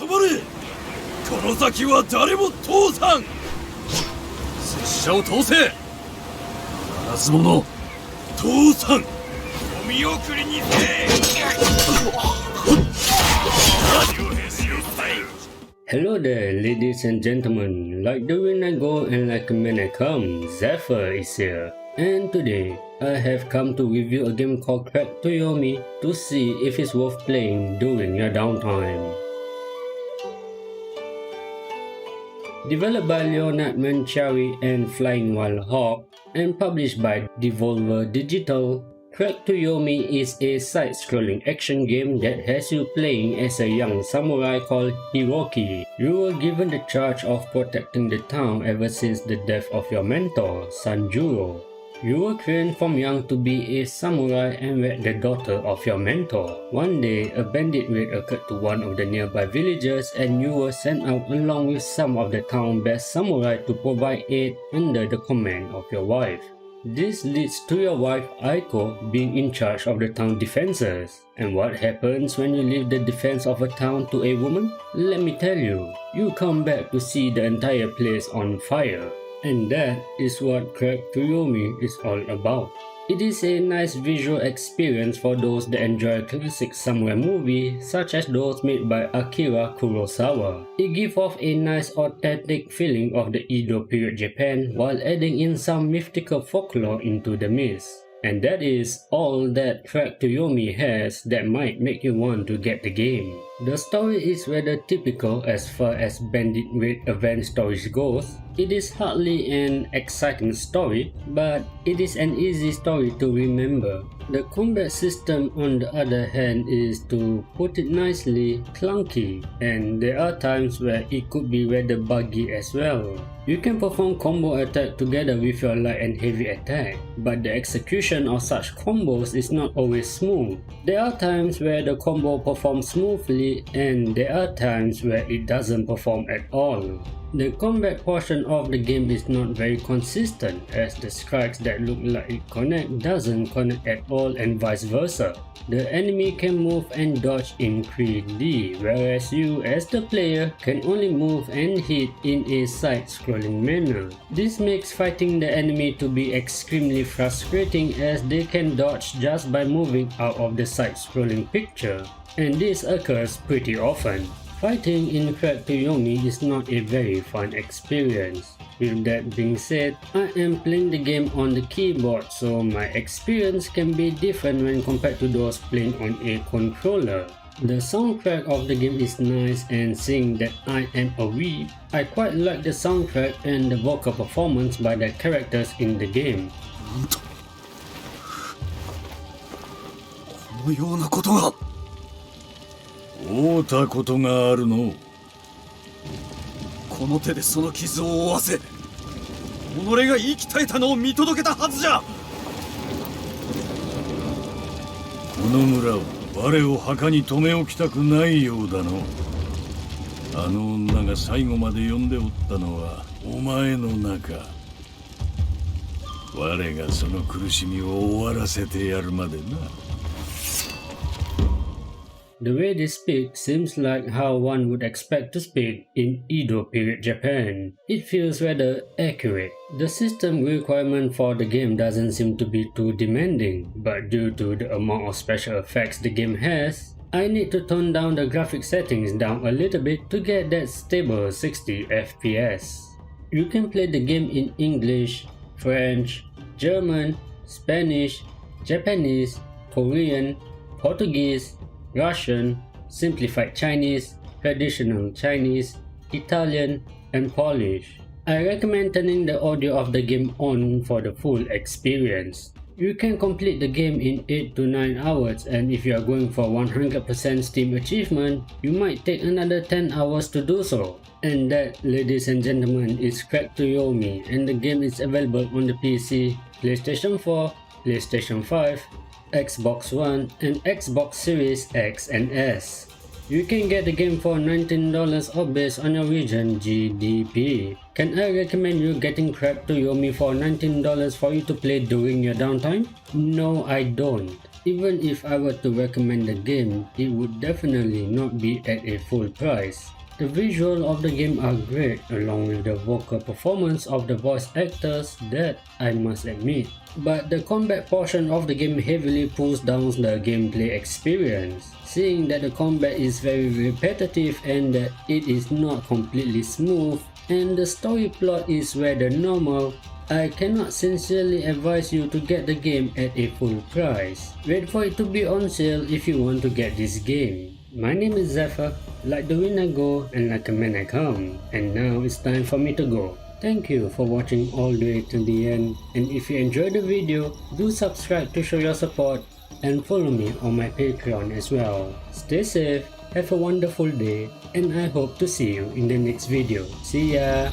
まれ。この先は誰も通さん。拙者を通せ。ならず者通さん。お見送りにせ。Hello there, ladies and gentlemen. Like the wind I go and like the man I come, Zephyr is here. And today, I have come to review a game called Trek To Yomi to see if it's worth playing during your downtime. Developed by Leonard, Menchiari and Flying Wild Hog, and published by Devolver Digital, Trek To Yomi is a side-scrolling action game that has you playing as a young samurai called Hiroki. You were given the charge of protecting the town ever since the death of your mentor, Sanjuro. You were trained from young to be a samurai and wed the daughter of your mentor. One day, a bandit raid occurred to one of the nearby villages and you were sent out along with some of the town's best samurai to provide aid under the command of your wife. This leads to your wife Aiko being in charge of the town defenses. And what happens when you leave the defense of a town to a woman? Let me tell you, you come back to see the entire place on fire. And that is what Trek To Yomi is all about. It is a nice visual experience for those that enjoy classic samurai movies such as those made by Akira Kurosawa. It gives off a nice authentic feeling of the Edo period Japan while adding in some mythical folklore into the mix. And that is all that Trek To Yomi has that might make you want to get the game. The story is rather typical as far as Bandit Raid event stories goes. It is hardly an exciting story, but it is an easy story to remember. The combat system on the other hand is, to put it nicely, clunky, and there are times where it could be rather buggy as well. You can perform combo attack together with your light and heavy attack, but the execution of such combos is not always smooth. There are times where the combo performs smoothly and there are times where it doesn't perform at all. The combat portion of the game is not very consistent, as the strikes that look like it connect doesn't connect at all and vice versa. The enemy can move and dodge in 3D, whereas you as the player can only move and hit in a side-scrolling manner. This makes fighting the enemy to be extremely frustrating as they can dodge just by moving out of the side-scrolling picture, and this occurs pretty often. Fighting in Trek To Yomi is not a very fun experience. With that being said, I am playing the game on the keyboard, so my experience can be different when compared to those playing on a controller. The soundtrack of the game is nice, and seeing that I am a weeb, I quite like the soundtrack and the vocal performance by the characters in the game. このようなことが会うたことがあるの。この手でその傷を負わせ、己が言い鍛えたのを見届けたはずじゃ。この村は我を墓に留め置きたくないようだの。あの女が最後まで呼んでおったのはお前の中。我がその苦しみを終わらせてやるまでな。The way they speak seems like how one would expect to speak in Edo period Japan. It feels rather accurate. The system requirement for the game doesn't seem to be too demanding, but due to the amount of special effects the game has, I need to tone down the graphic settings down a little bit to get that stable 60 FPS. You can play the game in English, French, German, Spanish, Japanese, Korean, Portuguese, Russian, Simplified Chinese, Traditional Chinese, Italian, and Polish. I recommend turning the audio of the game on for the full experience. You can complete the game in 8 to 9 hours, and if you are going for 100% Steam achievement, you might take another 10 hours to do so. And that, ladies and gentlemen, is Trek To Yomi, and the game is available on the PC, PlayStation 4, PlayStation 5, Xbox One, and Xbox Series X and S. You can get the game for $19 or based on your region GDP. Can I recommend you getting Trek To Yomi for $19 for you to play during your downtime? No, I don't. even if I were to recommend the game, it would definitely not be at a full price. The visual of the game are great, along with the vocal performance of the voice actors that I must admit. But the combat portion of the game heavily pulls down the gameplay experience, seeing that the combat is very repetitive and that it is not completely smooth, and the story plot is rather normal. I cannot sincerely advise you to get the game at a full price. Wait for it to be on sale if you want to get this game. My name is Zephyr. Like the wind I go and like a man I come. And now it's time for me to go. Thank you for watching all the way till the end, and if you enjoyed the video, do subscribe to show your support and follow me on my Patreon as well. Stay safe, have a wonderful day, and I hope to see you in the next video. See ya!